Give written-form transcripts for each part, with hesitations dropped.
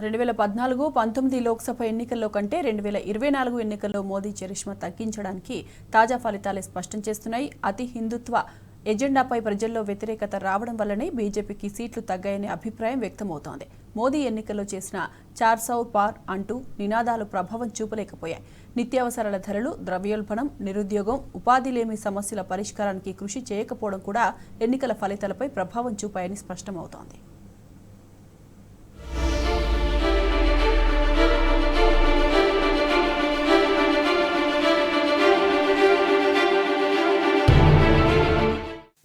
2014-19 లోక్సభ ఎన్నికల్లో కంటే 2024 ఎన్నికల్లో మోదీ చరిష్మా తగ్గించడానికి తాజా ఫలితాలే స్పష్టం చేస్తున్నాయి. అతి హిందుత్వ ఎజెండాపై ప్రజల్లో వ్యతిరేకత రావడం వల్లనే బీజేపీకి సీట్లు తగ్గాయనే అభిప్రాయం వ్యక్తమవుతోంది. మోదీ ఎన్నికల్లో చేసిన 400 పార్ అంటూ నినాదాలు ప్రభావం చూపలేకపోయాయి. నిత్యావసరాల ధరలు, ద్రవ్యోల్బణం, నిరుద్యోగం, ఉపాధి లేమి సమస్యల పరిష్కారానికి కృషి చేయకపోవడం కూడా ఎన్నికల ఫలితాలపై ప్రభావం చూపాయని స్పష్టమవుతోంది.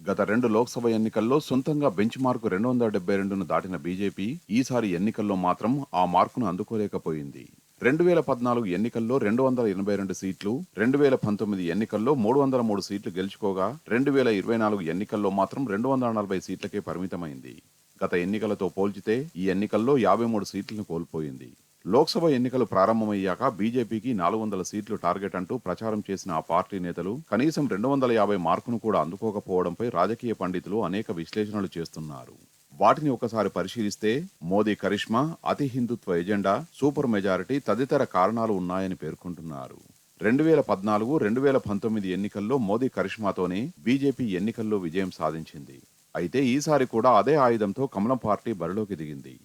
గత 2 లోక్సభ ఎన్నికల్లో సొంతంగా బెంచ్ మార్కు 272ను దాటిన బీజేపీ ఈసారి ఎన్నికల్లో మాత్రం ఆ మార్కును అందుకోలేకపోయింది. 2014 ఎన్నికల్లో 282 సీట్లు, 2019 ఎన్నికల్లో 303 సీట్లు గెలుచుకోగా 2024 ఎన్నికల్లో మాత్రం 240 సీట్లకే పరిమితమైంది. గత ఎన్నికలతో పోల్చితే ఈ ఎన్నికల్లో 53 సీట్లను కోల్పోయింది. లోక్సభ ఎన్నికలు ప్రారంభమయ్యాక బీజేపీకి 400 సీట్లు టార్గెట్ అంటూ ప్రచారం చేసిన ఆ పార్టీ నేతలు కనీసం 250 మార్కును కూడా అందుకోకపోవడంపై రాజకీయ పండితులు అనేక విశ్లేషణలు చేస్తున్నారు. వాటిని ఒకసారి పరిశీలిస్తే మోదీ కరిష్మా, అతి హిందుత్వ ఎజెండా, సూపర్ మెజారిటీ తదితర కారణాలు ఉన్నాయని పేర్కొంటున్నారు. 2014-2019 ఎన్నికల్లో మోదీ కరిష్మాతోనే బీజేపీ ఎన్నికల్లో విజయం సాధించింది. అయితే ఈసారి కూడా అదే ఆయుధంతో కమలం పార్టీ బరిలోకి దిగింది.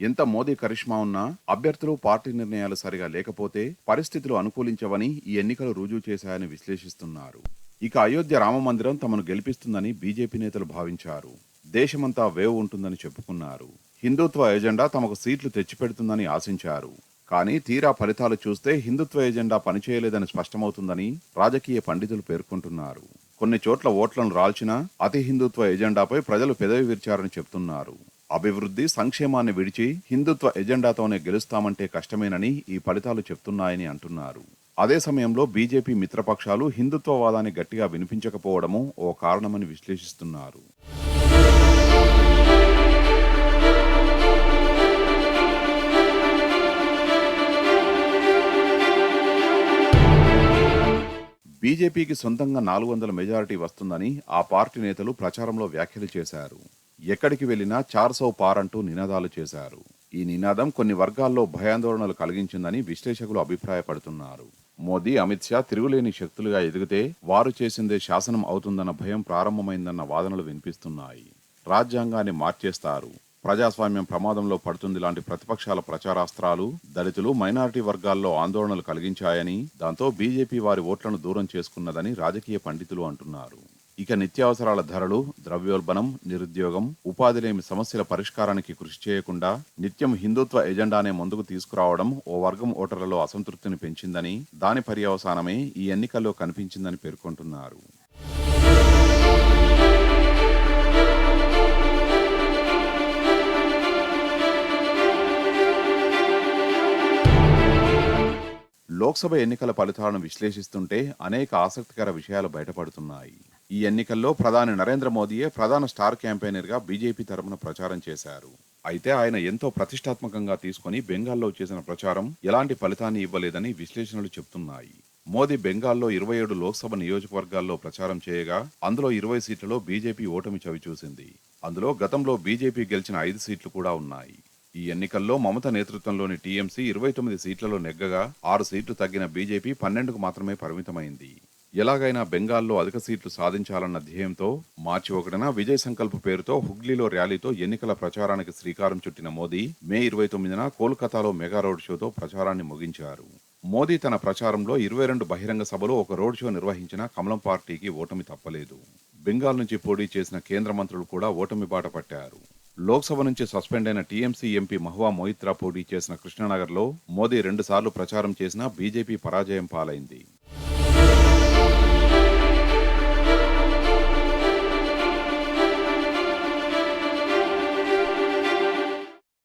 ఎంత మోదీ కరిష్మా ఉన్నా అభ్యర్థులు, పార్టీ నిర్ణయాలు సరిగా లేకపోతే పరిస్థితులు అనుకూలించవని ఈ ఎన్నికలు రుజువు చేశాయని విశ్లేషిస్తున్నారు. ఇక అయోధ్య రామ మందిరం తమను గెలిపిస్తుందని బీజేపీ నేతలు భావించారు. దేశమంతా వేవ్ ఉంటుందని చెప్పుకున్నారు. హిందుత్వ ఎజెండా తమకు సీట్లు తెచ్చిపెడుతుందని ఆశించారు. కానీ తీరా ఫలితాలు చూస్తే హిందుత్వ ఎజెండా పనిచేయలేదని స్పష్టమవుతుందని రాజకీయ పండితులు పేర్కొంటున్నారు. కొన్ని చోట్ల ఓట్లను రాల్చినా అతి హిందుత్వ ఎజెండాపై ప్రజలు పెదవి విరిచారని చెప్తున్నారు. అభివృద్ధి, సంక్షేమాన్ని విడిచి హిందుత్వ ఎజెండాతోనే గెలుస్తామంటే కష్టమేనని ఈ ఫలితాలు చెప్తున్నాయని అంటున్నారు. అదే సమయంలో బీజేపీ మిత్రపక్షాలు హిందుత్వవాదాన్ని గట్టిగా వినిపించకపోవడము ఓ కారణమని విశ్లేషిస్తున్నారు. బీజేపీకి సొంతంగా 400 మెజారిటీ వస్తుందని ఆ పార్టీ నేతలు ప్రచారంలో వ్యాఖ్యలు చేశారు. ఎక్కడికి వెళ్లినా 400 పార్ అంటూ నినాదాలు చేశారు. ఈ నినాదం కొన్ని వర్గాల్లో భయాందోళనలు కలిగించిందని విశ్లేషకులు అభిప్రాయపడుతున్నారు. మోదీ, అమిత్ షా తిరుగులేని శక్తులుగా ఎదిగితే వారు చేసిందే శాసనం అవుతుందన్న భయం ప్రారంభమైందన్న వాదనలు వినిపిస్తున్నాయి. రాజ్యాంగాన్ని మార్చేస్తారు, ప్రజాస్వామ్యం ప్రమాదంలో పడుతుంది లాంటి ప్రతిపక్షాల ప్రచారాస్త్రాలు దళితులు, మైనారిటీ వర్గాల్లో ఆందోళనలు కలిగించాయని, దాంతో బీజేపీ వారి ఓట్లను దూరం చేసుకున్నదని రాజకీయ పండితులు అంటున్నారు. ఇక నిత్యావసరాల ధరలు, ద్రవ్యోల్బణం, నిరుద్యోగం, ఉపాధి లేమి సమస్యల పరిష్కారానికి కృషి చేయకుండా నిత్యం హిందుత్వ ఎజెండానే ముందుకు తీసుకురావడం ఓ వర్గం ఓటర్లలో అసంతృప్తిని పెంచిందని, దాని పర్యవసానమే ఈ ఎన్నికల్లో కనిపించిందని పేర్కొంటున్నారు. లోక్సభ ఎన్నికల ఫలితాలను విశ్లేషిస్తుంటే అనేక ఆసక్తికర విషయాలు బయటపడుతున్నాయి. ఈ ఎన్నికల్లో ప్రధాని నరేంద్ర మోదీయే ప్రధాన స్టార్ క్యాంపెయినర్గా బీజేపీ తరపున ప్రచారం చేశారు. అయితే ఆయన ఎంతో ప్రతిష్టాత్మకంగా తీసుకుని బెంగాల్లో చేసిన ప్రచారం ఎలాంటి ఫలితాన్ని ఇవ్వలేదని విశ్లేషణలు చెబుతున్నాయి. మోదీ బెంగాల్లో 27 లోక్సభ నియోజకవర్గాల్లో ప్రచారం చేయగా అందులో 20 సీట్లలో బీజేపీ ఓటమి చవిచూసింది. అందులో గతంలో బీజేపీ గెలిచిన 5 సీట్లు కూడా ఉన్నాయి. ఈ ఎన్నికల్లో మమత నేతృత్వంలోని టీఎంసీ 29 సీట్లలో నెగ్గగా 6 సీట్లు తగ్గిన బీజేపీ 12కు మాత్రమే పరిమితమైంది. ఎలాగైనా బెంగాల్లో అధిక సీట్లు సాధించాలన్న ధ్యేయంతో మార్చి 1న విజయ్ సంకల్ప్ పేరుతో హుగ్లీలో ర్యాలీతో ఎన్నికల ప్రచారానికి శ్రీకారం చుట్టిన మోదీ మే 29న కోల్కతాలో మెగా రోడ్ షోతో ప్రచారాన్ని ముగించారు. మోదీ తన ప్రచారంలో 22 బహిరంగ సభలు, ఒక రోడ్ షో నిర్వహించిన కమలం పార్టీకి ఓటమి తప్పలేదు. బెంగాల్ నుంచి పోటీ చేసిన కేంద్ర మంత్రులు కూడా ఓటమి బాట పట్టారు. లోక్సభ నుంచి సస్పెండ్ అయిన టీఎంసీ ఎంపీ మహువా మొయిత్రా పోటీ చేసిన కృష్ణనగర్లో మోదీ 2 సార్లు ప్రచారం చేసినా బీజేపీ పరాజయం పాలైంది.